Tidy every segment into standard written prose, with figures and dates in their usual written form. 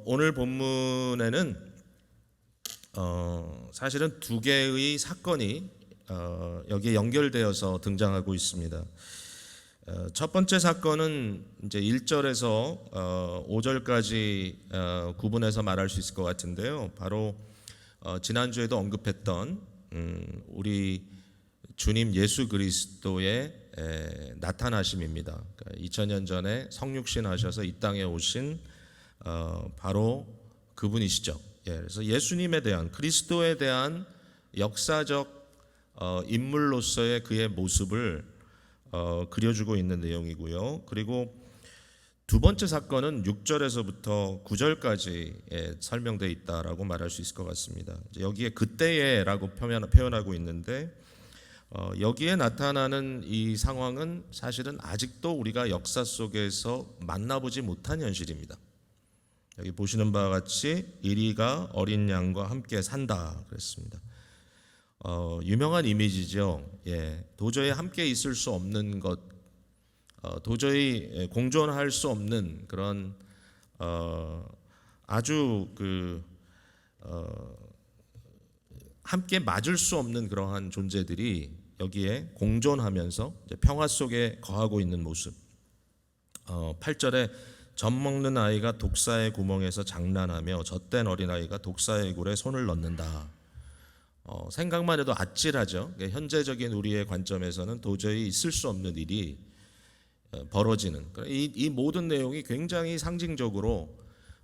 오늘 본문에는 사실은 두 개의 사건이 여기에 연결되어서 등장하고 있습니다. 첫 번째 사건은 이제 1절에서 5절까지 구분해서 말할 수 있을 것 같은데요. 바로 지난주에도 언급했던 우리 주님 예수 그리스도의 나타나심입니다. 2000년 전에 성육신 하셔서 이 땅에 오신 바로 그분이시죠. 그래서 예수님에 대한, 그리스도에 대한 역사적 인물로서의 그의 모습을 그려주고 있는 내용이고요. 그리고 두 번째 사건은 6절에서부터 9절까지 설명되어 있다라고 말할 수 있을 것 같습니다. 여기에 그때에라고 표현하고 있는데 여기에 나타나는 이 상황은 사실은 아직도 우리가 역사 속에서 만나보지 못한 현실입니다. 여기 보시는 바와 같이 이리가 어린 양과 함께 산다 그랬습니다. 유명한 이미지죠. 도저히 함께 있을 수 없는 것, 도저히 공존할 수 없는 그런 아주 함께 맞을 수 없는 그러한 존재들이 여기에 공존하면서 이제 평화 속에 거하고 있는 모습. 8절에 젖 먹는 아이가 독사의 구멍에서 장난하며 젖된 어린아이가 독사의 굴에 손을 넣는다. 생각만 해도 아찔하죠. 현재적인 우리의 관점에서는 도저히 있을 수 없는 일이 벌어지는 이 모든 내용이 굉장히 상징적으로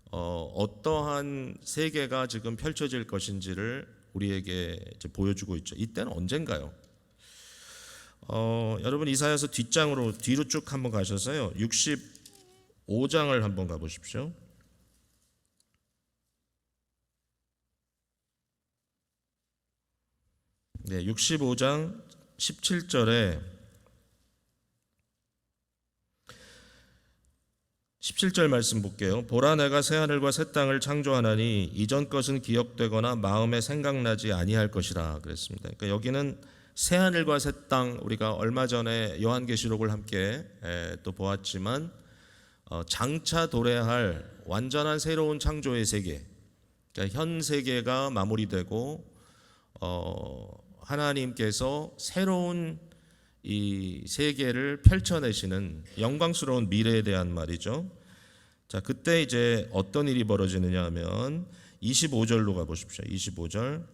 어떠한 세계가 지금 펼쳐질 것인지를 우리에게 이제 보여주고 있죠. 이때는 언젠가요? 여러분 이사야서 뒷장으로 뒤로 쭉 한번 가셔서요. 65장을 한번 가보십시오. 네, 65장 17절에 17절 말씀 볼게요. 보라 내가 새 하늘과 새 땅을 창조하나니 이전 것은 기억되거나 마음에 생각나지 아니할 것이라 그랬습니다. 그러니까 여기는 새 하늘과 새 땅, 우리가 얼마 전에 요한계시록을 함께 또 보았지만 장차 도래할 완전한 새로운 창조의 세계, 그러니까 현 세계가 마무리되고 하나님께서 새로운 이 세계를 펼쳐내시는 영광스러운 미래에 대한 말이죠. 자, 그때 이제 어떤 일이 벌어지느냐 하면 25절로 가보십시오. 25절.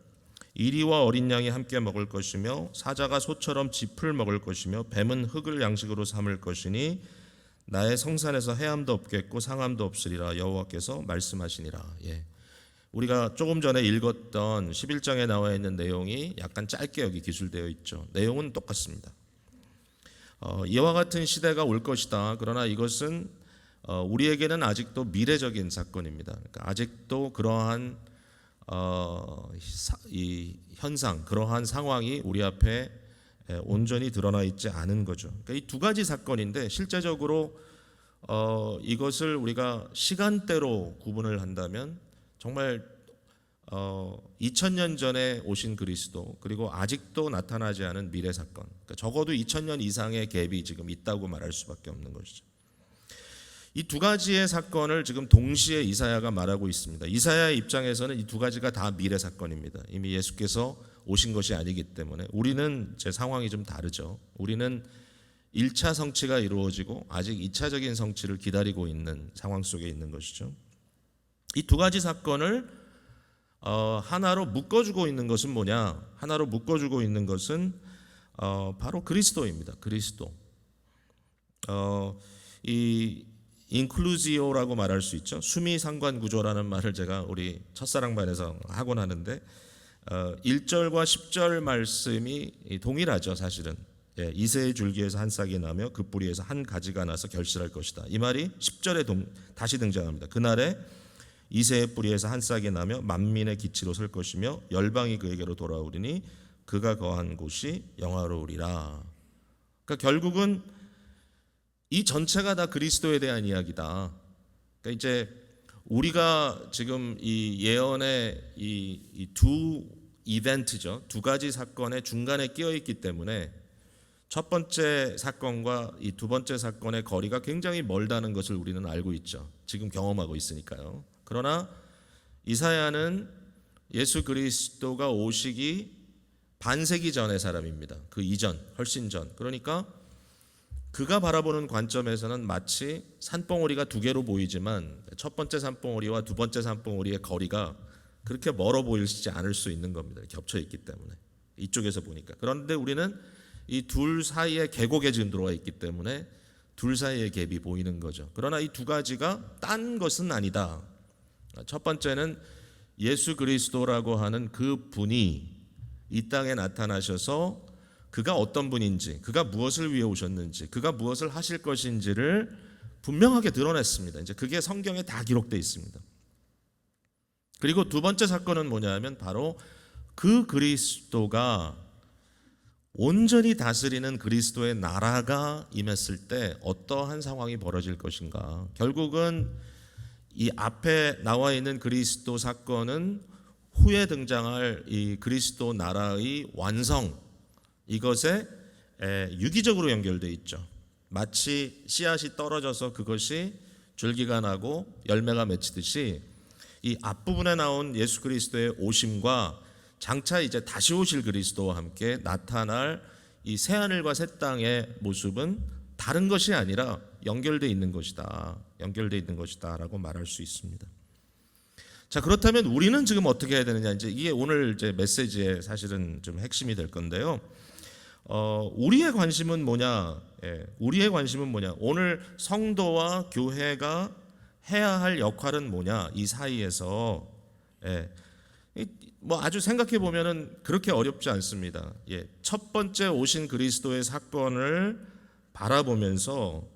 이리와 어린 양이 함께 먹을 것이며 사자가 소처럼 짚을 먹을 것이며 뱀은 흙을 양식으로 삼을 것이니 나의 성산에서 해함도 없겠고 상함도 없으리라 여호와께서 말씀하시니라. 우리가 조금 전에 읽었던 11장에 나와 있는 내용이 약간 짧게 여기 기술되어 있죠. 내용은 똑같습니다. 이와 같은 시대가 올 것이다. 그러나 이것은 우리에게는 아직도 미래적인 사건입니다. 그러니까 아직도 그러한 이 현상, 그러한 상황이 우리 앞에 온전히 드러나 있지 않은 거죠. 그러니까 이 두 가지 사건인데 실제적으로 이것을 우리가 시간대로 구분을 한다면 정말 2000년 전에 오신 그리스도, 그리고 아직도 나타나지 않은 미래 사건, 그러니까 적어도 2000년 이상의 갭이 지금 있다고 말할 수밖에 없는 것이죠. 이 두 가지의 사건을 지금 동시에 이사야가 말하고 있습니다. 이사야의 입장에서는 이 두 가지가 다 미래 사건입니다. 이미 예수께서 오신 것이 아니기 때문에. 우리는 제 상황이 좀 다르죠. 우리는 1차 성취가 이루어지고 아직 2차적인 성취를 기다리고 있는 상황 속에 있는 것이죠. 이 두 가지 사건을 하나로 묶어주고 있는 것은 뭐냐? 하나로 묶어주고 있는 것은 바로 그리스도입니다. 그리스도. 이 인클루지오라고 말할 수 있죠. 수미상관 구조라는 말을 제가 우리 첫사랑반에서 하곤 하는데 1절과 10절 말씀이 동일하죠. 사실은 이새의 줄기에서 한 싹이 나며 그 뿌리에서 한 가지가 나서 결실할 것이다. 이 말이 10절에 다시 등장합니다. 그날에 이새의 뿌리에서 한 싹이 나며 만민의 기치로 설 것이며 열방이 그에게로 돌아오리니 그가 거한 곳이 영화로우리라. 그러니까 결국은 이 전체가 다 그리스도에 대한 이야기다. 그러니까 이제 우리가 지금 이 예언의 이 두 이벤트죠. 두 가지 사건의 중간에 끼어 있기 때문에 첫 번째 사건과 이 두 번째 사건의 거리가 굉장히 멀다는 것을 우리는 알고 있죠. 지금 경험하고 있으니까요. 그러나 이사야는 예수 그리스도가 오시기 반세기 전의 사람입니다. 그 이전, 훨씬 전. 그러니까 그가 바라보는 관점에서는 마치 산봉우리가 두 개로 보이지만 첫 번째 산봉우리와 두 번째 산봉우리의 거리가 그렇게 멀어 보이지 않을 수 있는 겁니다. 겹쳐 있기 때문에. 이쪽에서 보니까. 그런데 우리는 이 둘 사이에 계곡에 지금 들어와 있기 때문에 둘 사이의 갭이 보이는 거죠. 그러나 이 두 가지가 딴 것은 아니다. 첫 번째는 예수 그리스도라고 하는 그 분이 이 땅에 나타나셔서 그가 어떤 분인지, 그가 무엇을 위해 오셨는지, 그가 무엇을 하실 것인지를 분명하게 드러냈습니다. 이제 그게 성경에 다 기록되어 있습니다. 그리고 두 번째 사건은 뭐냐면 바로 그 그리스도가 온전히 다스리는 그리스도의 나라가 임했을 때 어떠한 상황이 벌어질 것인가. 결국은 이 앞에 나와 있는 그리스도 사건은 후에 등장할 이 그리스도 나라의 완성, 이것에 유기적으로 연결되어 있죠. 마치 씨앗이 떨어져서 그것이 줄기가 나고 열매가 맺히듯이 이 앞부분에 나온 예수 그리스도의 오심과 장차 이제 다시 오실 그리스도와 함께 나타날 이 새하늘과 새 땅의 모습은 다른 것이 아니라 연결되어 있는 것이다. 연결되어 있는 것이다라고 말할 수 있습니다. 자, 그렇다면 우리는 지금 어떻게 해야 되느냐? 이제 이게 오늘 이제 메시지의 사실은 좀 핵심이 될 건데요. 우리의 관심은 뭐냐? 우리의 관심은 뭐냐? 오늘 성도와 교회가 해야 할 역할은 뭐냐? 이 사이에서 뭐 아주 생각해 보면은 그렇게 어렵지 않습니다. 첫 번째 오신 그리스도의 사건을 바라보면서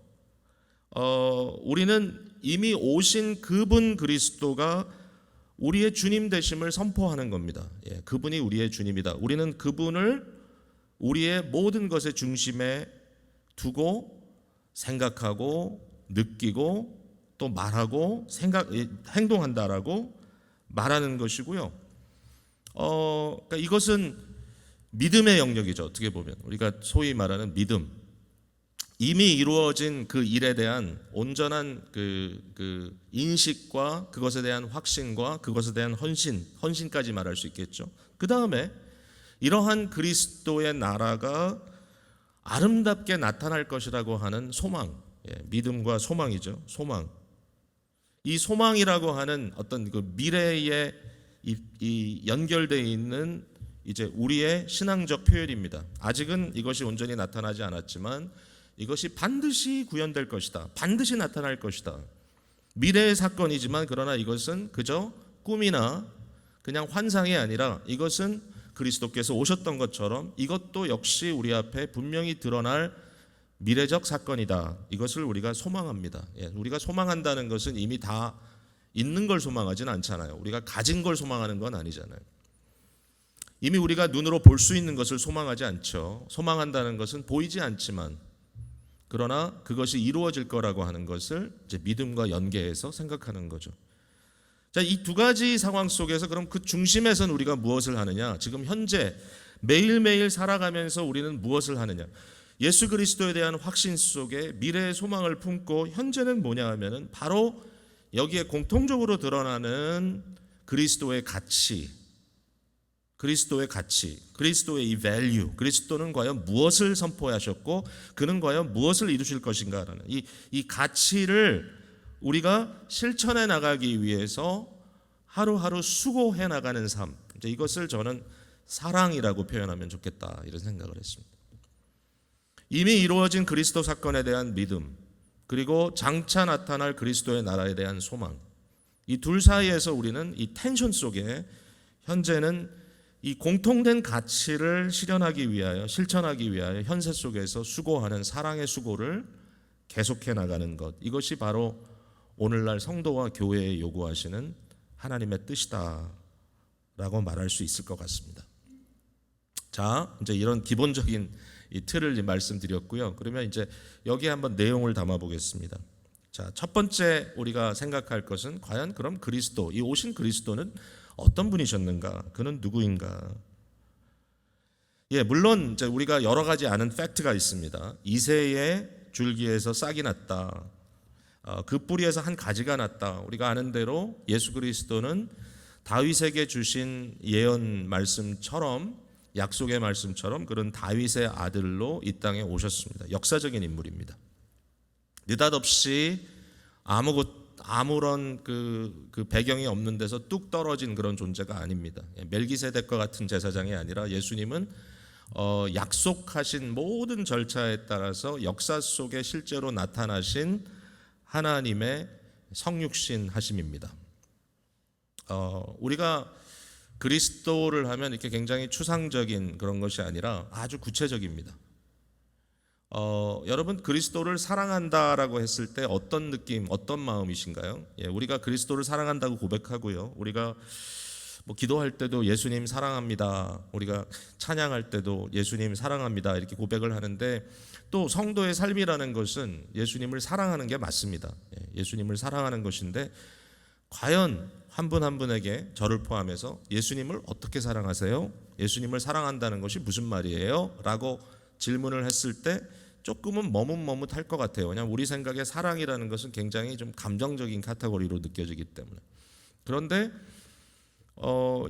우리는 이미 오신 그분 그리스도가 우리의 주님 되심을 선포하는 겁니다. 그분이 우리의 주님이다. 우리는 그분을 우리의 모든 것의 중심에 두고 생각하고 느끼고 또 말하고 행동한다라고 말하는 것이고요. 그러니까 이것은 믿음의 영역이죠. 어떻게 보면 우리가 소위 말하는 믿음, 이미 이루어진 그 일에 대한 온전한 그 인식과 그것에 대한 확신과 그것에 대한 헌신까지 말할 수 있겠죠. 그 다음에 이러한 그리스도의 나라가 아름답게 나타날 것이라고 하는 소망, 믿음과 소망이죠. 소망. 이 소망이라고 하는 어떤 그 미래에 이 연결되어 있는 이제 우리의 신앙적 표현입니다. 아직은 이것이 온전히 나타나지 않았지만 이것이 반드시 구현될 것이다. 반드시 나타날 것이다. 미래의 사건이지만 그러나 이것은 그저 꿈이나 그냥 환상이 아니라 이것은 그리스도께서 오셨던 것처럼 이것도 역시 우리 앞에 분명히 드러날 미래적 사건이다. 이것을 우리가 소망합니다. 우리가 소망한다는 것은 이미 다 있는 걸 소망하지는 않잖아요. 우리가 가진 걸 소망하는 건 아니잖아요. 이미 우리가 눈으로 볼 수 있는 것을 소망하지 않죠. 소망한다는 것은 보이지 않지만 그러나 그것이 이루어질 거라고 하는 것을 이제 믿음과 연계해서 생각하는 거죠. 자, 이 두 가지 상황 속에서 그럼 그 중심에서는 우리가 무엇을 하느냐? 지금 현재 매일매일 살아가면서 우리는 무엇을 하느냐? 예수 그리스도에 대한 확신 속에 미래의 소망을 품고 현재는 뭐냐 하면은 바로 여기에 공통적으로 드러나는 그리스도의 가치, 그리스도의 이 value, 그리스도는 과연 무엇을 선포하셨고 그는 과연 무엇을 이루실 것인가라는 이 가치를 우리가 실천해 나가기 위해서 하루하루 수고해 나가는 삶, 이제 이것을 저는 사랑이라고 표현하면 좋겠다 이런 생각을 했습니다. 이미 이루어진 그리스도 사건에 대한 믿음, 그리고 장차 나타날 그리스도의 나라에 대한 소망, 이 둘 사이에서 우리는 이 텐션 속에 현재는 이 공통된 가치를 실현하기 위하여 실천하기 위하여 현세 속에서 수고하는 사랑의 수고를 계속해 나가는 것, 이것이 바로 오늘날 성도와 교회에 요구하시는 하나님의 뜻이다라고 말할 수 있을 것 같습니다. 자, 이제 이런 기본적인 이 틀을 말씀드렸고요. 그러면 이제 여기에 한번 내용을 담아 보겠습니다. 자, 첫 번째 우리가 생각할 것은 과연 그럼 그리스도, 이 오신 그리스도는 어떤 분이셨는가? 그는 누구인가? 예, 물론 이제 우리가 여러 가지 아는 팩트가 있습니다. 이새의 줄기에서 싹이 났다. 그 뿌리에서 한 가지가 났다. 우리가 아는 대로 예수 그리스도는 다윗에게 주신 예언 말씀처럼, 약속의 말씀처럼 그런 다윗의 아들로 이 땅에 오셨습니다. 역사적인 인물입니다. 느닷없이 아무런 그 배경이 없는 데서 뚝 떨어진 그런 존재가 아닙니다. 멜기세덱과 같은 제사장이 아니라 예수님은 약속하신 모든 절차에 따라서 역사 속에 실제로 나타나신 하나님의 성육신 하심입니다. 우리가 그리스도를 하면 이렇게 굉장히 추상적인 그런 것이 아니라 아주 구체적입니다. 여러분 그리스도를 사랑한다라고 했을 때 어떤 느낌, 어떤 마음이신가요? 예, 우리가 그리스도를 사랑한다고 고백하고요. 우리가 기도할 때도 예수님 사랑합니다. 우리가 찬양할 때도 예수님 사랑합니다. 이렇게 고백을 하는데 또 성도의 삶이라는 것은 예수님을 사랑하는 게 맞습니다. 예수님을 사랑하는 것인데 과연 한 분 한 분에게 저를 포함해서 예수님을 어떻게 사랑하세요? 예수님을 사랑한다는 것이 무슨 말이에요? 라고 질문을 했을 때 조금은 머뭇머뭇할 것 같아요. 왜냐하면 우리 생각에 사랑이라는 것은 굉장히 좀 감정적인 카테고리로 느껴지기 때문에. 그런데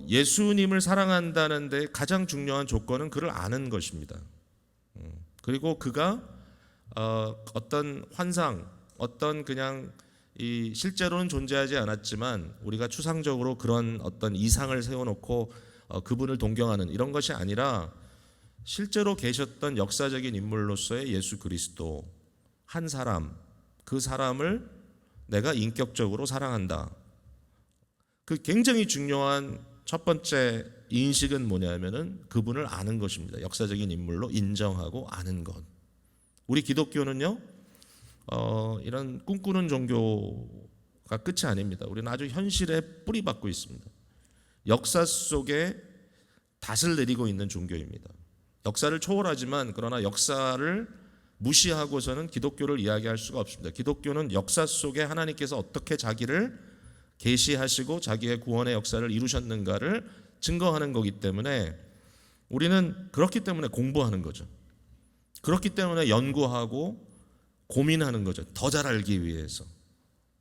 예수님을 사랑한다는 데 가장 중요한 조건은 그를 아는 것입니다. 그리고 그가 어떤 환상, 어떤 그냥 이 실제로는 존재하지 않았지만 우리가 추상적으로 그런 어떤 이상을 세워놓고 그분을 동경하는 이런 것이 아니라 실제로 계셨던 역사적인 인물로서의 예수 그리스도 한 사람, 그 사람을 내가 인격적으로 사랑한다. 그 굉장히 중요한 첫 번째 인식은 뭐냐면은 그분을 아는 것입니다. 역사적인 인물로 인정하고 아는 것. 우리 기독교는요, 이런 꿈꾸는 종교가 끝이 아닙니다. 우리는 아주 현실에 뿌리박고 있습니다. 역사 속에 닷을 내리고 있는 종교입니다. 역사를 초월하지만 그러나 역사를 무시하고서는 기독교를 이야기할 수가 없습니다. 기독교는 역사 속에 하나님께서 어떻게 자기를 계시하시고 자기의 구원의 역사를 이루셨는가를 증거하는 거기 때문에 우리는 그렇기 때문에 공부하는 거죠. 그렇기 때문에 연구하고 고민하는 거죠. 더 잘 알기 위해서.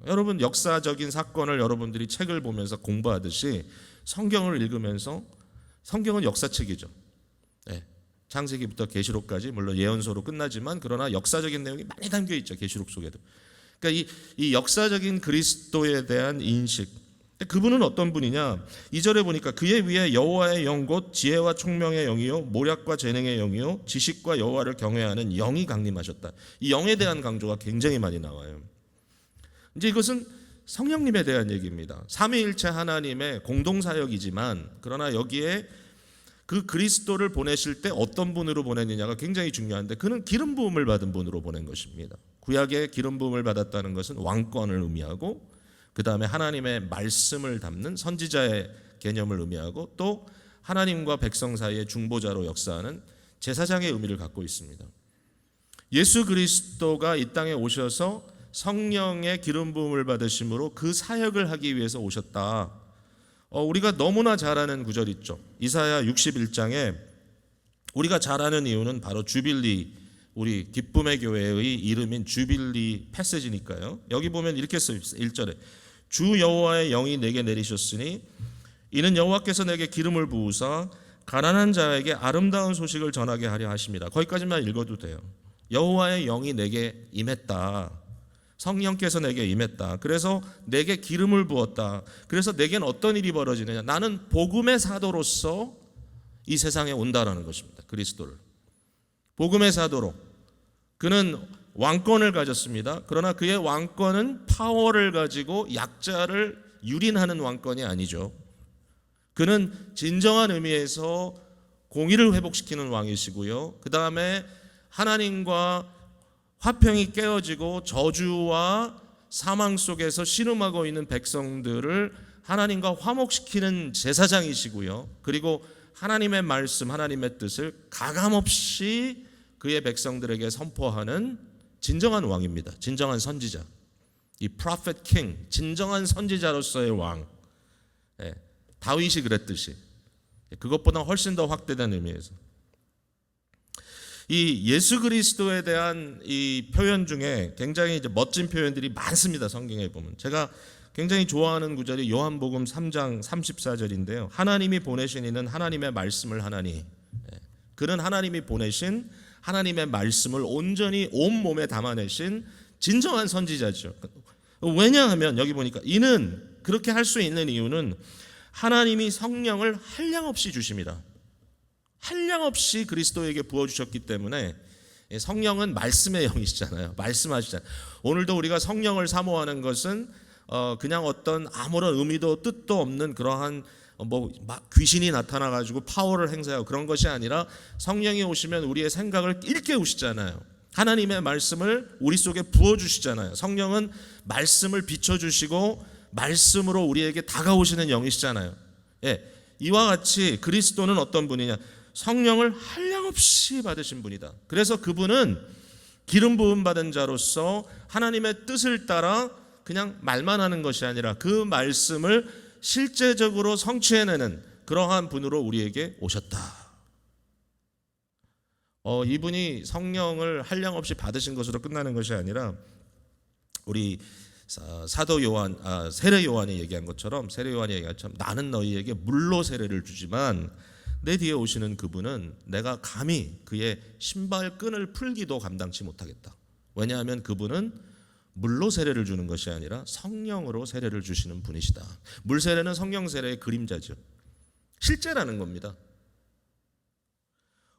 여러분 역사적인 사건을 여러분들이 책을 보면서 공부하듯이 성경을 읽으면서 성경은 역사책이죠. 네. 창세기부터 계시록까지 물론 예언서로 끝나지만 그러나 역사적인 내용이 많이 담겨 있죠. 계시록 속에도. 그러니까 이 역사적인 그리스도에 대한 인식. 그분은 어떤 분이냐? 2절에 보니까 그의 위에 여호와의 영 곧 지혜와 총명의 영이요 모략과 재능의 영이요 지식과 여호와를 경외하는 영이 강림하셨다. 이 영에 대한 강조가 굉장히 많이 나와요. 이제 이것은 성령님에 대한 얘기입니다. 삼위일체 하나님의 공동사역이지만 그러나 여기에 그 그리스도를 보내실 때 어떤 분으로 보냈느냐가 굉장히 중요한데 그는 기름 부음을 받은 분으로 보낸 것입니다. 구약의 기름 부음을 받았다는 것은 왕권을 의미하고 그 다음에 하나님의 말씀을 담는 선지자의 개념을 의미하고 또 하나님과 백성 사이의 중보자로 역사하는 제사장의 의미를 갖고 있습니다. 예수 그리스도가 이 땅에 오셔서 성령의 기름 부음을 받으심으로 그 사역을 하기 위해서 오셨다. 우리가 너무나 잘 아는 구절 있죠. 이사야 61장에 우리가 잘 아는 이유는 바로 주빌리, 우리 기쁨의 교회의 이름인 주빌리 패시지니까요. 여기 보면 이렇게 써 있어요. 1절에 주 여호와의 영이 내게 내리셨으니 이는 여호와께서 내게 기름을 부으사 가난한 자에게 아름다운 소식을 전하게 하려 하십니다. 거기까지만 읽어도 돼요. 여호와의 영이 내게 임했다. 성령께서 내게 임했다. 그래서 내게 기름을 부었다. 그래서 내겐 어떤 일이 벌어지느냐? 나는 복음의 사도로서 이 세상에 온다라는 것입니다. 그리스도를 복음의 사도로. 그는 왕권을 가졌습니다. 그러나 그의 왕권은 파워를 가지고 약자를 유린하는 왕권이 아니죠. 그는 진정한 의미에서 공의를 회복시키는 왕이시고요. 그 다음에 하나님과 화평이 깨어지고 저주와 사망 속에서 신음하고 있는 백성들을 하나님과 화목시키는 제사장이시고요. 그리고 하나님의 말씀, 하나님의 뜻을 가감없이 그의 백성들에게 선포하는 진정한 왕입니다. 진정한 선지자. 이 prophet king, 진정한 선지자로서의 왕. 다윗이 그랬듯이 그것보다 훨씬 더 확대된 의미에서 이 예수 그리스도에 대한 이 표현 중에 굉장히 이제 멋진 표현들이 많습니다. 성경에 보면 제가 굉장히 좋아하는 구절이 요한복음 3장 34절인데요. 하나님이 보내신 이는 하나님의 말씀을 하나니, 그는 하나님이 보내신 하나님의 말씀을 온전히 온몸에 담아내신 진정한 선지자죠. 왜냐하면 여기 보니까 이는 그렇게 할 수 있는 이유는 하나님이 성령을 한량없이 주십니다. 한량없이 그리스도에게 부어주셨기 때문에. 성령은 말씀의 영이시잖아요. 말씀하시잖아요. 오늘도 우리가 성령을 사모하는 것은 그냥 어떤 아무런 의미도 뜻도 없는 그러한 막 귀신이 나타나가지고 파워를 행사하고 그런 것이 아니라 성령이 오시면 우리의 생각을 일깨우시잖아요. 하나님의 말씀을 우리 속에 부어주시잖아요. 성령은 말씀을 비춰주시고 말씀으로 우리에게 다가오시는 영이시잖아요. 이와 같이 그리스도는 어떤 분이냐? 성령을 한량없이 받으신 분이다. 그래서 그분은 기름 부음 받은 자로서 하나님의 뜻을 따라 그냥 말만 하는 것이 아니라 그 말씀을 실제적으로 성취해내는 그러한 분으로 우리에게 오셨다. 이분이 성령을 한량없이 받으신 것으로 끝나는 것이 아니라 우리 사도 요한, 세례 요한이 얘기한 것처럼 나는 너희에게 물로 세례를 주지만 내 뒤에 오시는 그분은 내가 감히 그의 신발끈을 풀기도 감당치 못하겠다. 왜냐하면 그분은 물로 세례를 주는 것이 아니라 성령으로 세례를 주시는 분이시다. 물 세례는 성령 세례의 그림자죠. 실제라는 겁니다.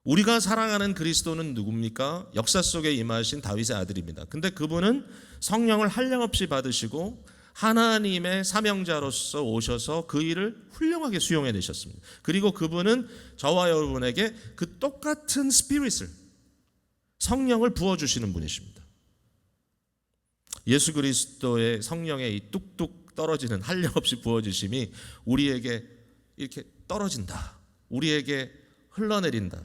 우리가 사랑하는 그리스도는 누굽니까? 역사 속에 임하신 다윗의 아들입니다. 근데 그분은 성령을 한량없이 받으시고 하나님의 사명자로서 오셔서 그 일을 훌륭하게 수용해내셨습니다. 그리고 그분은 저와 여러분에게 그 똑같은 스피릿을, 성령을 부어주시는 분이십니다. 예수 그리스도의 성령의 이 뚝뚝 떨어지는 한량없이 부어주심이 우리에게 이렇게 떨어진다. 우리에게 흘러내린다.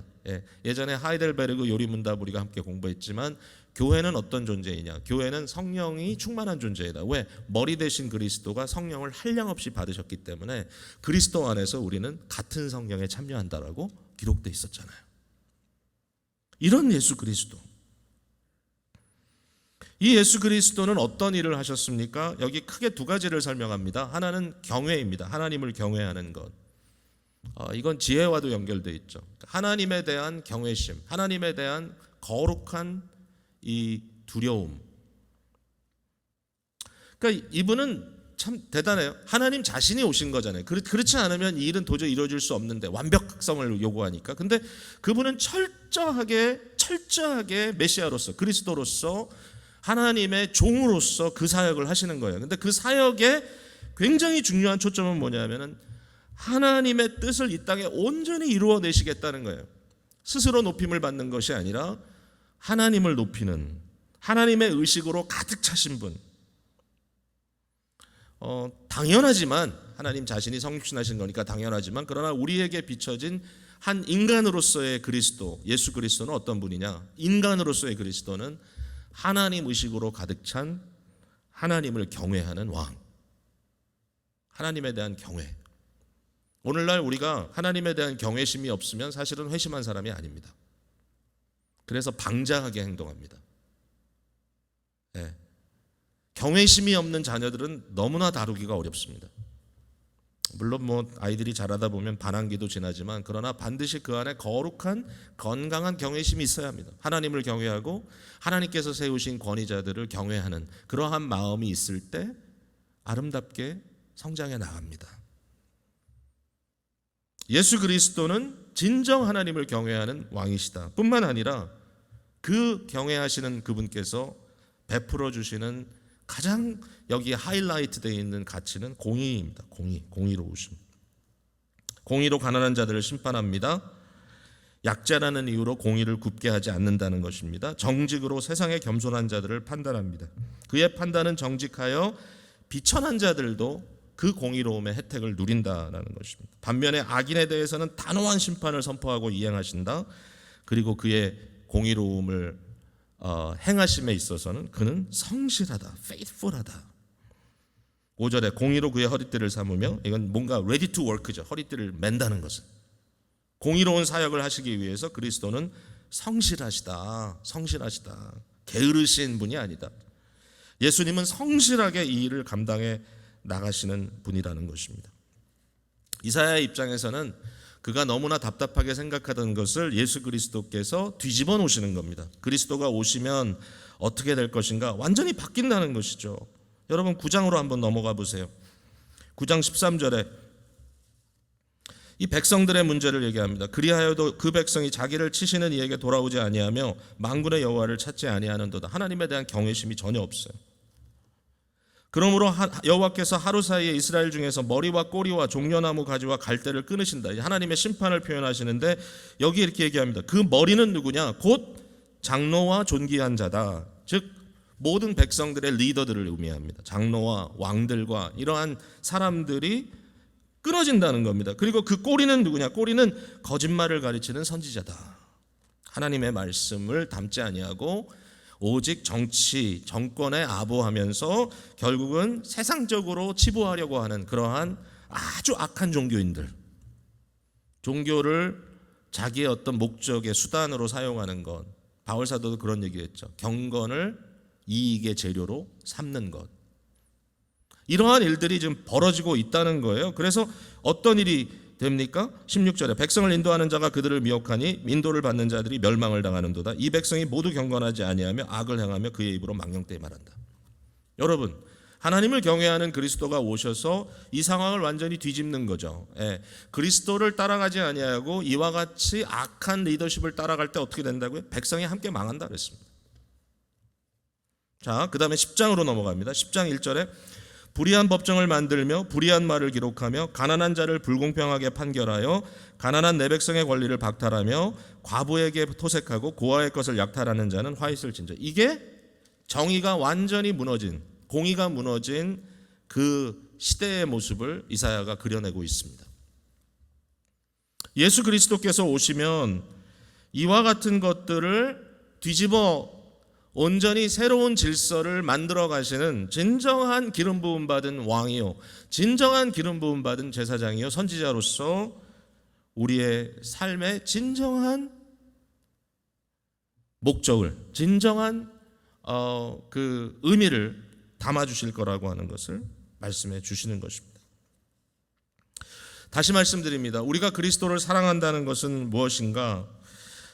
예전에 하이델베르그 요리문답 우리가 함께 공부했지만 교회는 어떤 존재이냐? 교회는 성령이 충만한 존재이다. 왜? 머리 대신 그리스도가 성령을 한량없이 받으셨기 때문에 그리스도 안에서 우리는 같은 성령에 참여한다라고 기록되어 있었잖아요. 이런 예수 그리스도. 이 예수 그리스도는 어떤 일을 하셨습니까? 여기 크게 두 가지를 설명합니다. 하나는 경외입니다. 하나님을 경외하는 것. 이건 지혜와도 연결되어 있죠. 하나님에 대한 경외심, 하나님에 대한 거룩한 이 두려움. 그러니까 이분은 참 대단해요. 하나님 자신이 오신 거잖아요. 그렇지 않으면 이 일은 도저히 이루어질 수 없는데, 완벽성을 요구하니까. 근데 그분은 철저하게 메시아로서, 그리스도로서, 하나님의 종으로서 그 사역을 하시는 거예요. 근데 그 사역의 굉장히 중요한 초점은 뭐냐면은 하나님의 뜻을 이 땅에 온전히 이루어내시겠다는 거예요. 스스로 높임을 받는 것이 아니라 하나님을 높이는, 하나님의 의식으로 가득 차신 분. 당연하지만 하나님 자신이 성육신하신 거니까 당연하지만, 그러나 우리에게 비춰진 한 인간으로서의 그리스도, 예수 그리스도는 어떤 분이냐? 인간으로서의 그리스도는 하나님 의식으로 가득 찬 하나님을 경외하는 왕. 하나님에 대한 경외. 오늘날 우리가 하나님에 대한 경외심이 없으면 사실은 회심한 사람이 아닙니다. 그래서 방자하게 행동합니다. 경외심이 없는 자녀들은 너무나 다루기가 어렵습니다. 물론 아이들이 자라다 보면 반항기도 지나지만, 그러나 반드시 그 안에 거룩한 건강한 경외심이 있어야 합니다. 하나님을 경외하고 하나님께서 세우신 권위자들을 경외하는 그러한 마음이 있을 때 아름답게 성장해 나갑니다. 예수 그리스도는 진정 하나님을 경외하는 왕이시다 뿐만 아니라 그 경외하시는 그분께서 베풀어 주시는 가장 여기 하이라이트 되어 있는 가치는 공의입니다. 공의로우심. 공의로 가난한 자들을 심판합니다. 약자라는 이유로 공의를 굽게 하지 않는다는 것입니다. 정직으로 세상의 겸손한 자들을 판단합니다. 그의 판단은 정직하여 비천한 자들도 그 공의로움의 혜택을 누린다라는 것입니다. 반면에 악인에 대해서는 단호한 심판을 선포하고 이행하신다. 그리고 그의 공의로움을 행하심에 있어서는 그는 성실하다, faithful하다. 5절에 공의로 그의 허리띠를 삼으며, 이건 뭔가 ready to work죠. 허리띠를 맨다는 것은 공의로운 사역을 하시기 위해서 그리스도는 성실하시다. 게으르신 분이 아니다. 예수님은 성실하게 이 일을 감당해 나가시는 분이라는 것입니다. 이사야의 입장에서는 그가 너무나 답답하게 생각하던 것을 예수 그리스도께서 뒤집어 놓으시는 겁니다. 그리스도가 오시면 어떻게 될 것인가? 완전히 바뀐다는 것이죠. 여러분 9장으로 한번 넘어가 보세요. 9장 13절에 이 백성들의 문제를 얘기합니다. 그리하여도 그 백성이 자기를 치시는 이에게 돌아오지 아니하며 만군의 여호와를 찾지 아니하는도다. 하나님에 대한 경외심이 전혀 없어요. 그러므로 여호와께서 하루 사이에 이스라엘 중에서 머리와 꼬리와 종려나무 가지와 갈대를 끊으신다. 하나님의 심판을 표현하시는데 여기 이렇게 얘기합니다. 그 머리는 누구냐? 곧 장로와 존귀한 자다. 즉 모든 백성들의 리더들을 의미합니다. 장로와 왕들과 이러한 사람들이 끊어진다는 겁니다. 그리고 그 꼬리는 누구냐? 꼬리는 거짓말을 가르치는 선지자다. 하나님의 말씀을 담지 아니하고 오직 정권에 아부하면서 결국은 세상적으로 치부하려고 하는 그러한 아주 악한 종교인들, 종교를 자기의 어떤 목적의 수단으로 사용하는 것. 바울 사도도 그런 얘기를 했죠. 경건을 이익의 재료로 삼는 것. 이러한 일들이 지금 벌어지고 있다는 거예요. 그래서 어떤 일이 됩니까? 16절에 백성을 인도하는 자가 그들을 미혹하니 인도를 받는 자들이 멸망을 당하는도다. 이 백성이 모두 경건하지 아니하며 악을 행하며 그의 입으로 망령되이 말한다. 여러분, 하나님을 경외하는 그리스도가 오셔서 이 상황을 완전히 뒤집는 거죠. 그리스도를 따라가지 아니하고 이와 같이 악한 리더십을 따라갈 때 어떻게 된다고요? 백성이 함께 망한다 그랬습니다. 자, 그 다음에 10장으로 넘어갑니다. 10장 1절에 불의한 법정을 만들며 불의한 말을 기록하며 가난한 자를 불공평하게 판결하여 가난한 내 백성의 권리를 박탈하며 과부에게 토색하고 고아의 것을 약탈하는 자는 화 있을 진저. 이게 정의가 완전히 무너진, 공의가 무너진 그 시대의 모습을 이사야가 그려내고 있습니다. 예수 그리스도께서 오시면 이와 같은 것들을 뒤집어 온전히 새로운 질서를 만들어 가시는 진정한 기름 부음 받은 왕이요, 진정한 기름 부음 받은 제사장이요, 선지자로서 우리의 삶의 진정한 목적을, 진정한 그 의미를 담아 주실 거라고 하는 것을 말씀해 주시는 것입니다. 다시 말씀드립니다. 우리가 그리스도를 사랑한다는 것은 무엇인가?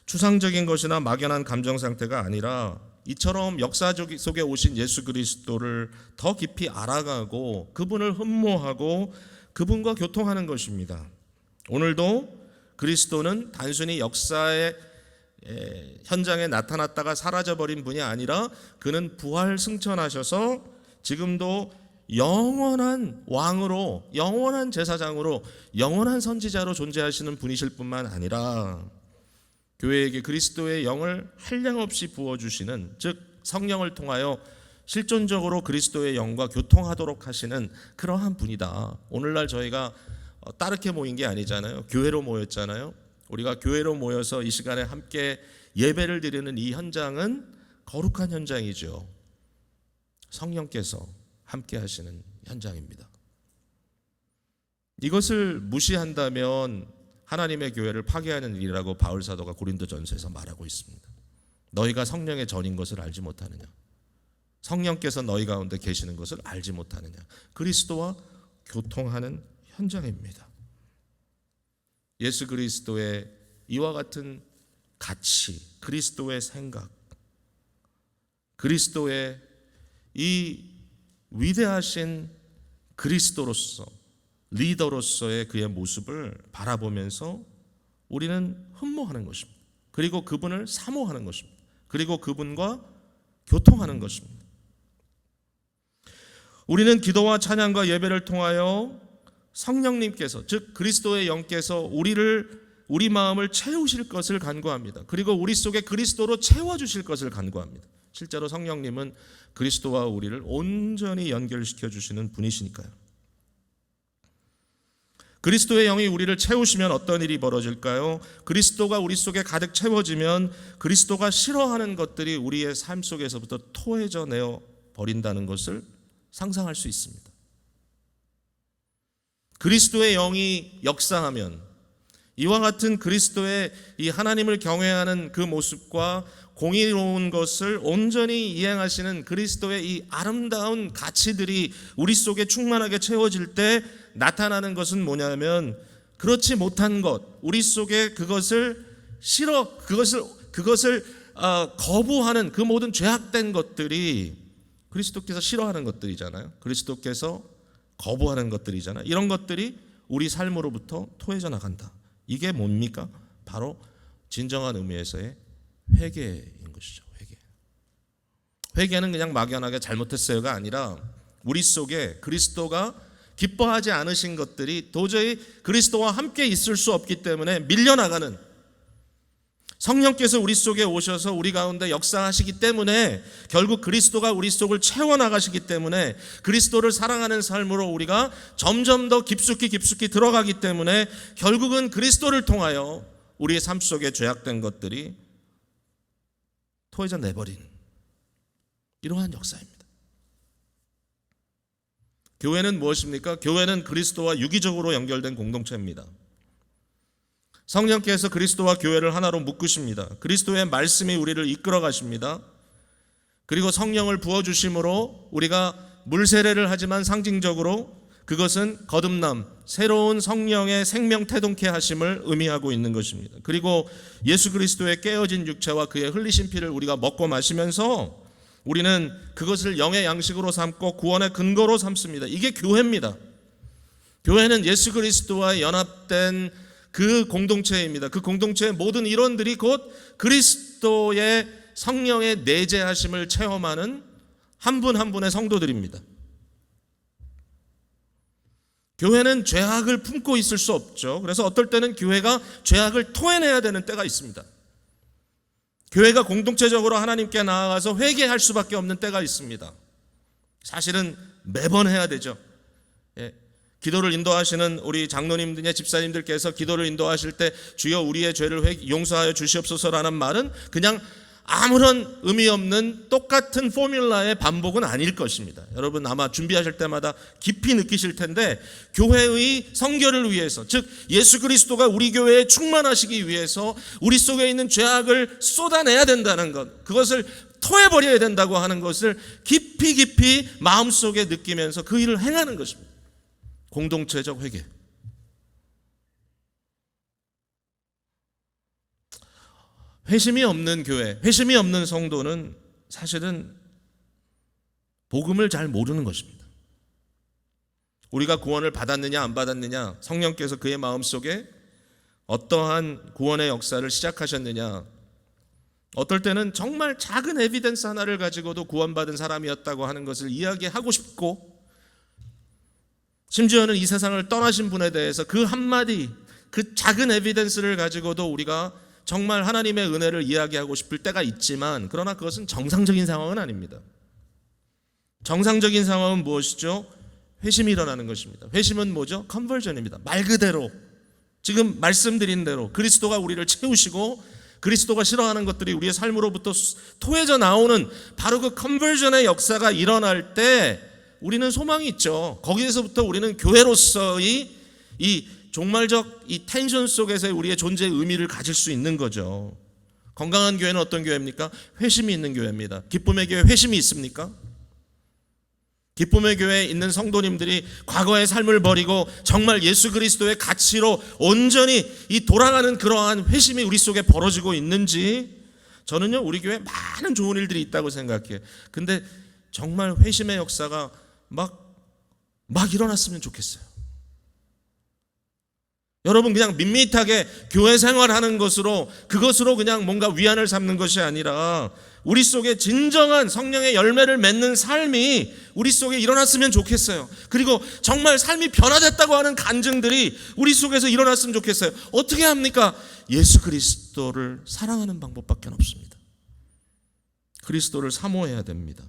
추상적인 것이나 막연한 감정 상태가 아니라 이처럼 역사 속에 오신 예수 그리스도를 더 깊이 알아가고 그분을 흠모하고 그분과 교통하는 것입니다. 오늘도 그리스도는 단순히 역사의 현장에 나타났다가 사라져버린 분이 아니라 그는 부활 승천하셔서 지금도 영원한 왕으로, 영원한 제사장으로, 영원한 선지자로 존재하시는 분이실 뿐만 아니라 교회에게 그리스도의 영을 한량없이 부어주시는, 즉 성령을 통하여 실존적으로 그리스도의 영과 교통하도록 하시는 그러한 분이다. 오늘날 저희가 따르게 모인 게 아니잖아요. 교회로 모였잖아요. 우리가 교회로 모여서 이 시간에 함께 예배를 드리는 이 현장은 거룩한 현장이죠. 성령께서 함께 하시는 현장입니다. 이것을 무시한다면 하나님의 교회를 파괴하는 일이라고 바울 사도가 고린도전서에서 말하고 있습니다. 너희가 성령의 전인 것을 알지 못하느냐? 성령께서 너희 가운데 계시는 것을 알지 못하느냐? 그리스도와 교통하는 현장입니다. 예수 그리스도의 이와 같은 가치, 그리스도의 생각, 그리스도의 이 위대하신 그리스도로서, 리더로서의 그의 모습을 바라보면서 우리는 흠모하는 것입니다. 그리고 그분을 사모하는 것입니다. 그리고 그분과 교통하는 것입니다. 우리는 기도와 찬양과 예배를 통하여 성령님께서, 즉 그리스도의 영께서 우리 마음을 채우실 것을 간구합니다. 그리고 우리 속에 그리스도로 채워주실 것을 간구합니다. 실제로 성령님은 그리스도와 우리를 온전히 연결시켜 주시는 분이시니까요. 그리스도의 영이 우리를 채우시면 어떤 일이 벌어질까요? 그리스도가 우리 속에 가득 채워지면 그리스도가 싫어하는 것들이 우리의 삶 속에서부터 토해져 내어 버린다는 것을 상상할 수 있습니다. 그리스도의 영이 역사하면 이와 같은 그리스도의 이 하나님을 경외하는 그 모습과 공의로운 것을 온전히 이행하시는 그리스도의 이 아름다운 가치들이 우리 속에 충만하게 채워질 때 나타나는 것은 뭐냐면, 그렇지 못한 것, 우리 속에 그것을 거부하는 그 모든 죄악된 것들이 그리스도께서 싫어하는 것들이잖아요. 그리스도께서 거부하는 것들이잖아요. 이런 것들이 우리 삶으로부터 토해져 나간다. 이게 뭡니까? 바로 진정한 의미에서의 회개인 것이죠. 회개는 그냥 막연하게 잘못했어요가 아니라 우리 속에 그리스도가 기뻐하지 않으신 것들이 도저히 그리스도와 함께 있을 수 없기 때문에 밀려나가는, 성령께서 우리 속에 오셔서 우리 가운데 역사하시기 때문에 결국 그리스도가 우리 속을 채워나가시기 때문에 그리스도를 사랑하는 삶으로 우리가 점점 더 깊숙이 들어가기 때문에 결국은 그리스도를 통하여 우리의 삶 속에 죄악된 것들이 토해져 내버린 이러한 역사입니다. 교회는 무엇입니까? 교회는 그리스도와 유기적으로 연결된 공동체입니다. 성령께서 그리스도와 교회를 하나로 묶으십니다. 그리스도의 말씀이 우리를 이끌어 가십니다. 그리고 성령을 부어주심으로 우리가 물세례를 하지만 상징적으로 그것은 거듭남, 새로운 성령의 생명 태동케 하심을 의미하고 있는 것입니다. 그리고 예수 그리스도의 깨어진 육체와 그의 흘리신 피를 우리가 먹고 마시면서 우리는 그것을 영의 양식으로 삼고 구원의 근거로 삼습니다. 이게 교회입니다. 교회는 예수 그리스도와 연합된 그 공동체입니다. 그 공동체의 모든 일원들이 곧 그리스도의 성령의 내재하심을 체험하는 한 분 한 분의 성도들입니다. 교회는 죄악을 품고 있을 수 없죠. 그래서 어떨 때는 교회가 죄악을 토해내야 되는 때가 있습니다. 교회가 공동체적으로 하나님께 나아가서 회개할 수밖에 없는 때가 있습니다. 사실은 매번 해야 되죠. 기도를 인도하시는 우리 장로님들의 집사님들께서 기도를 인도하실 때 주여 우리의 죄를 용서하여 주시옵소서라는 말은 그냥 아무런 의미 없는 똑같은 포뮬라의 반복은 아닐 것입니다. 여러분 아마 준비하실 때마다 깊이 느끼실 텐데, 교회의 성결을 위해서, 즉 예수 그리스도가 우리 교회에 충만하시기 위해서 우리 속에 있는 죄악을 쏟아내야 된다는 것, 그것을 토해버려야 된다고 하는 것을 깊이 마음속에 느끼면서 그 일을 행하는 것입니다. 공동체적 회개. 회심이 없는 교회, 회심이 없는 성도는 사실은 복음을 잘 모르는 것입니다. 우리가 구원을 받았느냐 안 받았느냐, 성령께서 그의 마음속에 어떠한 구원의 역사를 시작하셨느냐, 어떨 때는 정말 작은 에비던스 하나를 가지고도 구원받은 사람이었다고 하는 것을 이야기하고 싶고, 심지어는 이 세상을 떠나신 분에 대해서 그 한마디, 그 작은 에비던스를 가지고도 우리가 정말 하나님의 은혜를 이야기하고 싶을 때가 있지만, 그러나 그것은 정상적인 상황은 아닙니다. 정상적인 상황은 무엇이죠? 회심이 일어나는 것입니다. 회심은 뭐죠? 컨버전입니다. 말 그대로 지금 말씀드린 대로 그리스도가 우리를 채우시고 그리스도가 싫어하는 것들이 우리의 삶으로부터 토해져 나오는 바로 그 컨버전의 역사가 일어날 때 우리는 소망이 있죠. 거기에서부터 우리는 교회로서의 이 종말적 이 텐션 속에서의 우리의 존재의 의미를 가질 수 있는 거죠. 건강한 교회는 어떤 교회입니까? 회심이 있는 교회입니다. 기쁨의 교회 회심이 있습니까? 기쁨의 교회에 있는 성도님들이 과거의 삶을 버리고 정말 예수 그리스도의 가치로 온전히 이 돌아가는 그러한 회심이 우리 속에 벌어지고 있는지, 저는요 우리 교회에 많은 좋은 일들이 있다고 생각해요. 근데 정말 회심의 역사가 막 일어났으면 좋겠어요. 여러분 그냥 밋밋하게 교회 생활하는 것으로, 그것으로 그냥 뭔가 위안을 삼는 것이 아니라 우리 속에 진정한 성령의 열매를 맺는 삶이 우리 속에 일어났으면 좋겠어요. 그리고 정말 삶이 변화됐다고 하는 간증들이 우리 속에서 일어났으면 좋겠어요. 어떻게 합니까? 예수 그리스도를 사랑하는 방법밖에 없습니다. 그리스도를 사모해야 됩니다.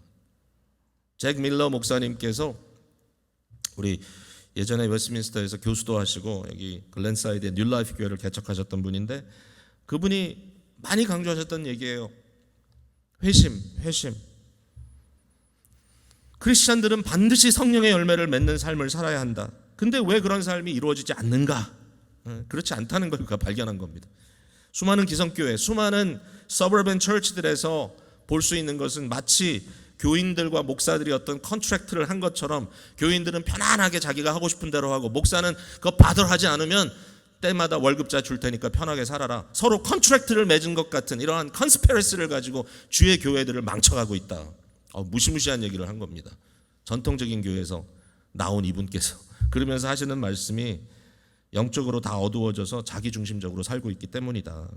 잭 밀러 목사님께서 우리 예전에 웨스트민스터에서 교수도 하시고 여기 글렌사이드의 뉴라이프 교회를 개척하셨던 분인데, 그분이 많이 강조하셨던 얘기예요. 회심. 크리스찬들은 반드시 성령의 열매를 맺는 삶을 살아야 한다. 근데 왜 그런 삶이 이루어지지 않는가? 그렇지 않다는 걸 그가 발견한 겁니다. 수많은 기성교회, 수많은 서버벤 처치들에서 볼 수 있는 것은 마치 교인들과 목사들이 어떤 컨트랙트를 한 것처럼 교인들은 편안하게 자기가 하고 싶은 대로 하고 목사는 그거 받으러 하지 않으면 때마다 월급자 줄 테니까 편하게 살아라. 서로 컨트랙트를 맺은 것 같은 이러한 컨스피러시를 가지고 주의 교회들을 망쳐가고 있다. 무시무시한 얘기를 한 겁니다. 전통적인 교회에서 나온 이분께서 그러면서 하시는 말씀이 영적으로 다 어두워져서 자기중심적으로 살고 있기 때문이다.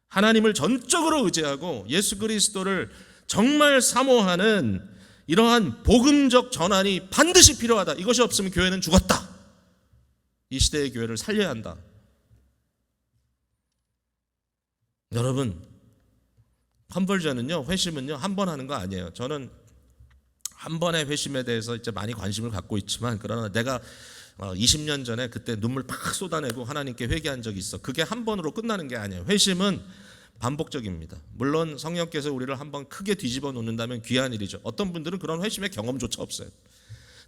하나님을 전적으로 의지하고 예수 그리스도를 정말 사모하는 이러한 복음적 전환이 반드시 필요하다. 이것이 없으면 교회는 죽었다. 이 시대의 교회를 살려야 한다. 여러분, 컨버전은요, 회심은요, 한 번 하는 거 아니에요. 저는 한 번의 회심에 대해서 이제 많이 관심을 갖고 있지만, 그러나 내가 20년 전에 그때 눈물 팍 쏟아내고 하나님께 회개한 적이 있어. 그게 한 번으로 끝나는 게 아니에요. 회심은 반복적입니다. 물론 성령께서 우리를 한번 크게 뒤집어 놓는다면 귀한 일이죠. 어떤 분들은 그런 회심의 경험조차 없어요.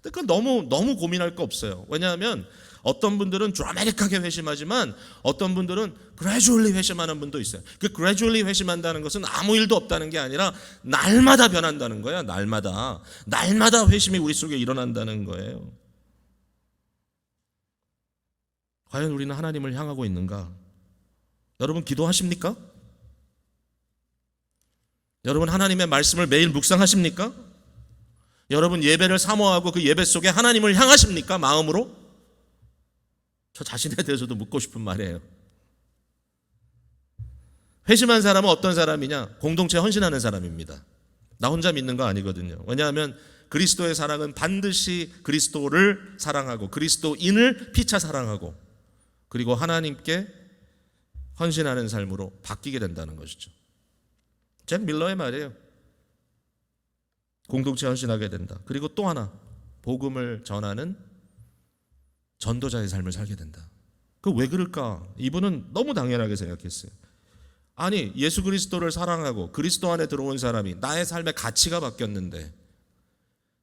근데 그건 너무 고민할 거 없어요. 왜냐하면 어떤 분들은 드라마틱하게 회심하지만 어떤 분들은 gradually 회심하는 분도 있어요. 그 gradually 회심한다는 것은 아무 일도 없다는 게 아니라 날마다 변한다는 거야. 날마다 회심이 우리 속에 일어난다는 거예요. 과연 우리는 하나님을 향하고 있는가? 여러분 기도하십니까? 여러분 하나님의 말씀을 매일 묵상하십니까? 여러분 예배를 사모하고 그 예배 속에 하나님을 향하십니까? 마음으로? 저 자신에 대해서도 묻고 싶은 말이에요. 회심한 사람은 어떤 사람이냐? 공동체에 헌신하는 사람입니다. 나 혼자 믿는 거 아니거든요. 왜냐하면 그리스도의 사랑은 반드시 그리스도를 사랑하고 그리스도인을 피차 사랑하고 그리고 하나님께 헌신하는 삶으로 바뀌게 된다는 것이죠. 잭 밀러의 말이에요. 공동체 헌신하게 된다. 그리고 또 하나, 복음을 전하는 전도자의 삶을 살게 된다. 그 왜 그럴까? 이분은 너무 당연하게 생각했어요. 아니, 예수 그리스도를 사랑하고 그리스도 안에 들어온 사람이 나의 삶의 가치가 바뀌었는데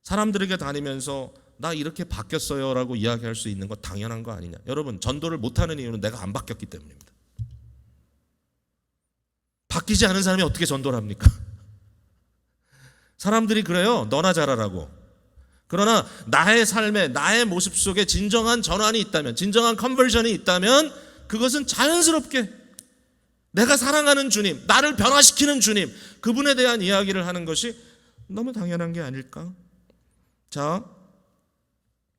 사람들에게 다니면서 나 이렇게 바뀌었어요 라고 이야기할 수 있는 거 당연한 거 아니냐. 여러분, 전도를 못하는 이유는 내가 안 바뀌었기 때문입니다. 바뀌지 않은 사람이 어떻게 전도를 합니까? 사람들이 그래요. 너나 잘하라고. 그러나 나의 삶에 나의 모습 속에 진정한 전환이 있다면, 진정한 컨버전이 있다면 그것은 자연스럽게 내가 사랑하는 주님, 나를 변화시키는 주님, 그분에 대한 이야기를 하는 것이 너무 당연한 게 아닐까? 자,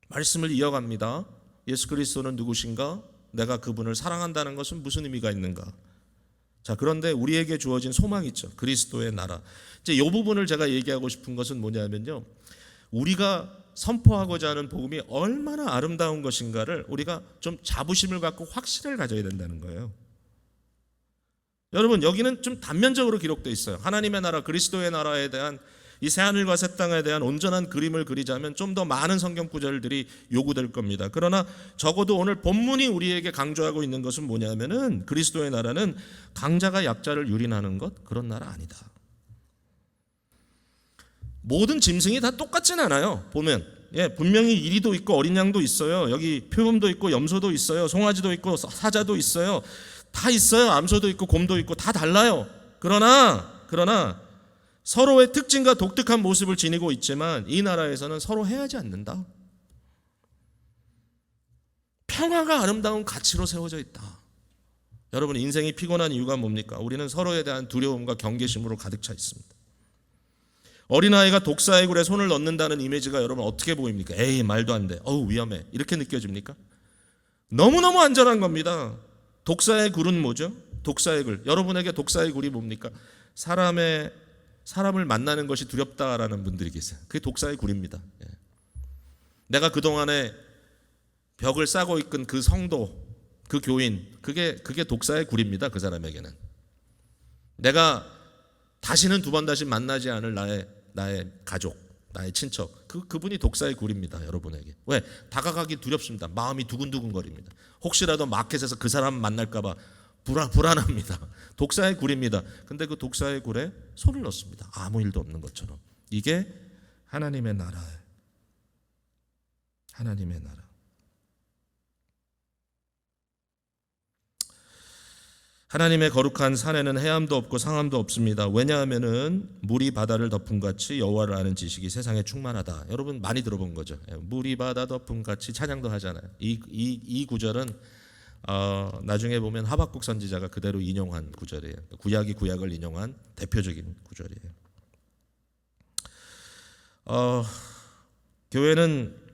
말씀을 이어갑니다. 예수 그리스도는 누구신가? 내가 그분을 사랑한다는 것은 무슨 의미가 있는가? 자, 그런데 우리에게 주어진 소망이 있죠. 그리스도의 나라. 이제 이 부분을 제가 얘기하고 싶은 것은 뭐냐면요. 우리가 선포하고자 하는 복음이 얼마나 아름다운 것인가를 우리가 좀 자부심을 갖고 확신을 가져야 된다는 거예요. 여러분, 여기는 좀 단면적으로 기록되어 있어요. 하나님의 나라, 그리스도의 나라에 대한 이 새하늘과 새 땅에 대한 온전한 그림을 그리자면 좀 더 많은 성경 구절들이 요구될 겁니다. 그러나 적어도 오늘 본문이 우리에게 강조하고 있는 것은 뭐냐면은 그리스도의 나라는 강자가 약자를 유린하는 것, 그런 나라 아니다. 모든 짐승이 다 똑같진 않아요. 보면 분명히 이리도 있고 어린 양도 있어요. 여기 표범도 있고 염소도 있어요. 송아지도 있고 사자도 있어요. 다 있어요. 암소도 있고 곰도 있고 다 달라요. 그러나 서로의 특징과 독특한 모습을 지니고 있지만 이 나라에서는 서로 해하지 않는다. 평화가 아름다운 가치로 세워져 있다. 여러분, 인생이 피곤한 이유가 뭡니까? 우리는 서로에 대한 두려움과 경계심으로 가득 차 있습니다. 어린아이가 독사의 굴에 손을 넣는다는 이미지가 여러분 어떻게 보입니까? 에이, 말도 안 돼. 어우, 위험해. 이렇게 느껴집니까? 너무너무 안전한 겁니다. 독사의 굴은 뭐죠? 독사의 굴. 여러분에게 독사의 굴이 뭡니까? 사람을 만나는 것이 두렵다라는 분들이 계세요. 그게 독사의 굴입니다. 내가 그동안에 벽을 싸고 있던 그 성도, 그 교인, 그게 독사의 굴입니다. 그 사람에게는. 내가 다시는 두 번 다시 만나지 않을 나의 가족, 나의 친척, 그분이 독사의 굴입니다. 여러분에게. 왜? 다가가기 두렵습니다. 마음이 두근두근거립니다. 혹시라도 마켓에서 그 사람 만날까 봐 불안합니다. 독사의 굴입니다. 근데 그 독사의 굴에 손을 넣습니다. 아무 일도 없는 것처럼. 이게 하나님의 나라예요. 하나님의 나라. 하나님의 거룩한 산에는 해함도 없고 상함도 없습니다. 왜냐하면은 물이 바다를 덮은 같이 여호와를 아는 지식이 세상에 충만하다. 여러분 많이 들어본 거죠. 물이 바다 덮은 같이 찬양도 하잖아요. 이 구절은 나중에 보면 하박국 선지자가 그대로 인용한 구절이에요. 구약이 구약을 인용한 대표적인 구절이에요. 교회는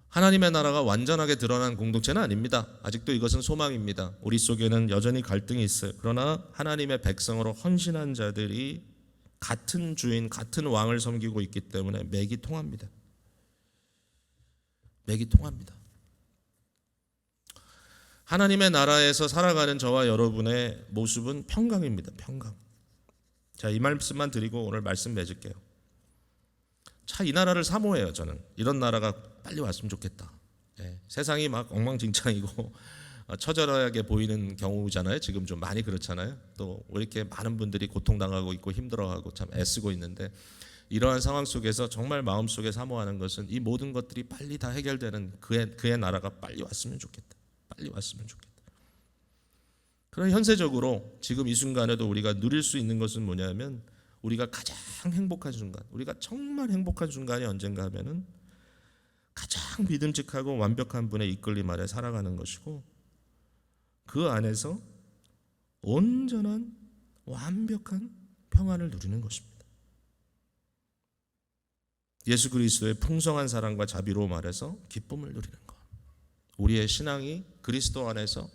하나님의 나라가 완전하게 드러난 공동체는 아닙니다. 아직도 이것은 소망입니다. 우리 속에는 여전히 갈등이 있어요. 그러나 하나님의 백성으로 헌신한 자들이 같은 주인, 같은 왕을 섬기고 있기 때문에 맥이 통합니다. 맥이 통합니다. 하나님의 나라에서 살아가는 저와 여러분의 모습은 평강입니다. 평강. 자, 이 말씀만 드리고 오늘 말씀 맺을게요. 이 나라를 사모해요. 저는 이런 나라가 빨리 왔으면 좋겠다. 세상이 막 엉망진창이고 처절하게 보이는 경우잖아요. 지금 좀 많이 그렇잖아요. 또 왜 이렇게 많은 분들이 고통당하고 있고 힘들어하고 참 애쓰고 있는데, 이러한 상황 속에서 정말 마음속에 사모하는 것은 이 모든 것들이 빨리 다 해결되는 그의 나라가 빨리 왔으면 좋겠다. 빨리 왔으면 좋겠다. 그러나 현세적으로 지금 이 순간에도 우리가 누릴 수 있는 것은 뭐냐면, 우리가 가장 행복한 순간, 우리가 정말 행복한 순간이 언젠가 하면은 가장 믿음직하고 완벽한 분의 이끌림 아래 살아가는 것이고, 그 안에서 온전한 완벽한 평안을 누리는 것입니다. 예수 그리스도의 풍성한 사랑과 자비로움 아래서 기쁨을 누리는 것. 우리의 신앙이 그리스도 안에서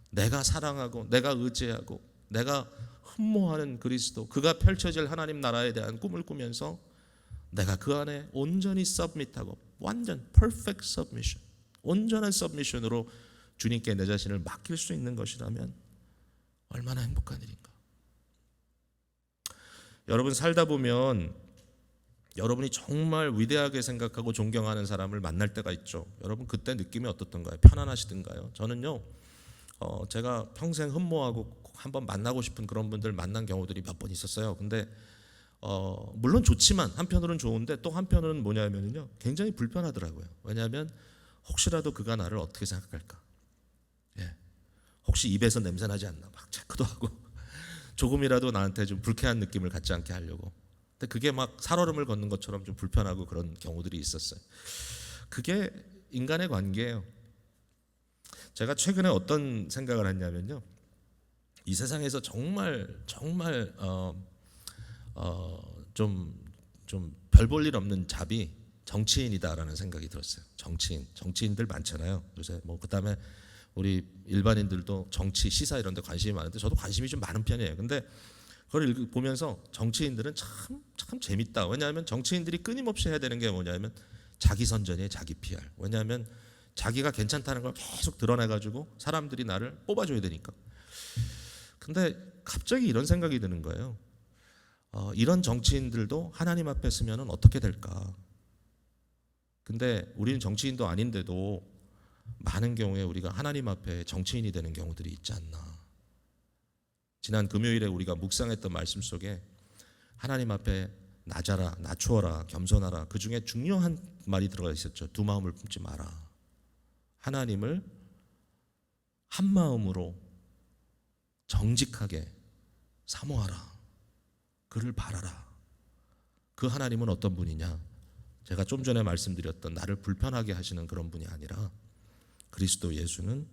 내가 사랑하고 내가 의지하고 내가 흠모하는 그리스도, 그가 펼쳐질 하나님 나라에 대한 꿈을 꾸면서 내가 그 안에 온전히 서브밋하고 완전 perfect submission, 온전한 서브미션으로 주님께 내 자신을 맡길 수 있는 것이라면 얼마나 행복한 일인가. 여러분 살다 보면 여러분이 정말 위대하게 생각하고 존경하는 사람을 만날 때가 있죠. 여러분 그때 느낌이 어떻던가요? 편안하시던가요? 저는요, 제가 평생 흠모하고 한번 만나고 싶은 그런 분들 만난 경우들이 몇 번 있었어요. 근데 물론 좋지만, 한편으로는 좋은데 또 한편으로는 뭐냐면요, 굉장히 불편하더라고요. 왜냐하면 혹시라도 그가 나를 어떻게 생각할까? 혹시 입에서 냄새 나지 않나 막 체크도 하고 조금이라도 나한테 좀 불쾌한 느낌을 갖지 않게 하려고. 근데 그게 막 살얼음을 걷는 것처럼 좀 불편하고 그런 경우들이 있었어요. 그게 인간의 관계예요. 제가 최근에 어떤 생각을 했냐면요, 이 세상에서 정말 좀 별 볼 일 없는 잡이 정치인이다라는 생각이 들었어요. 정치인들 많잖아요. 요새 뭐 그다음에 우리 일반인들도 정치, 시사 이런 데 관심이 많은데 저도 관심이 좀 많은 편이에요. 근데 그걸 보면서 정치인들은 참 재밌다. 왜냐하면 정치인들이 끊임없이 해야 되는 게 뭐냐면 자기 선전이에요. 자기 PR. 왜냐하면 자기가 괜찮다는 걸 계속 드러내가지고 사람들이 나를 뽑아줘야 되니까. 근데 갑자기 이런 생각이 드는 거예요. 이런 정치인들도 하나님 앞에 서면은 어떻게 될까? 근데 우리는 정치인도 아닌데도 많은 경우에 우리가 하나님 앞에 정치인이 되는 경우들이 있지 않나. 지난 금요일에 우리가 묵상했던 말씀 속에 하나님 앞에 낮아라, 낮추어라, 겸손하라, 그 중에 중요한 말이 들어가 있었죠. 두 마음을 품지 마라. 하나님을 한 마음으로 정직하게 사모하라. 그를 바라라. 그 하나님은 어떤 분이냐? 제가 좀 전에 말씀드렸던 나를 불편하게 하시는 그런 분이 아니라 그리스도 예수는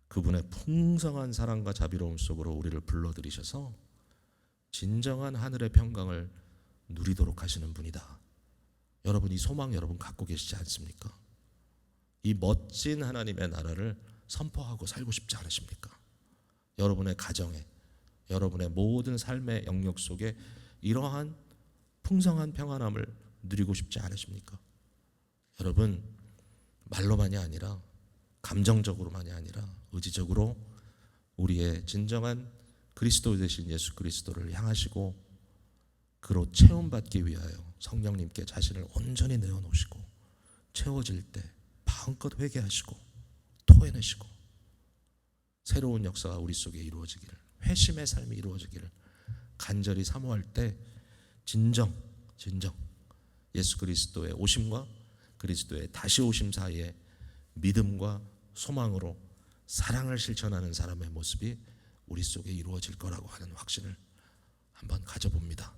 그분의 풍성한 사랑과 자비로움 속으로 우리를 불러들이셔서 진정한 하늘의 평강을 누리도록 하시는 분이다. 여러분 이 소망 여러분 갖고 계시지 않습니까? 이 멋진 하나님의 나라를 선포하고 살고 싶지 않으십니까? 여러분의 가정에, 여러분의 모든 삶의 영역 속에 이러한 풍성한 평안함을 누리고 싶지 않으십니까? 여러분 말로만이 아니라 감정적으로만이 아니라 의지적으로 우리의 진정한 그리스도 되신 예수 그리스도를 향하시고 그로 체험받기 위하여 성령님께 자신을 온전히 내어놓으시고 채워질 때 마음껏 회개하시고 토해내시고 새로운 역사가 우리 속에 이루어지기를, 회심의 삶이 이루어지기를 간절히 사모할 때 진정 예수 그리스도의 오심과 그리스도의 다시 오심 사이에 믿음과 소망으로 사랑을 실천하는 사람의 모습이 우리 속에 이루어질 거라고 하는 확신을 한번 가져봅니다.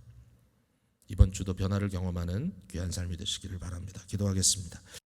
이번 주도 변화를 경험하는 귀한 삶이 되시기를 바랍니다. 기도하겠습니다.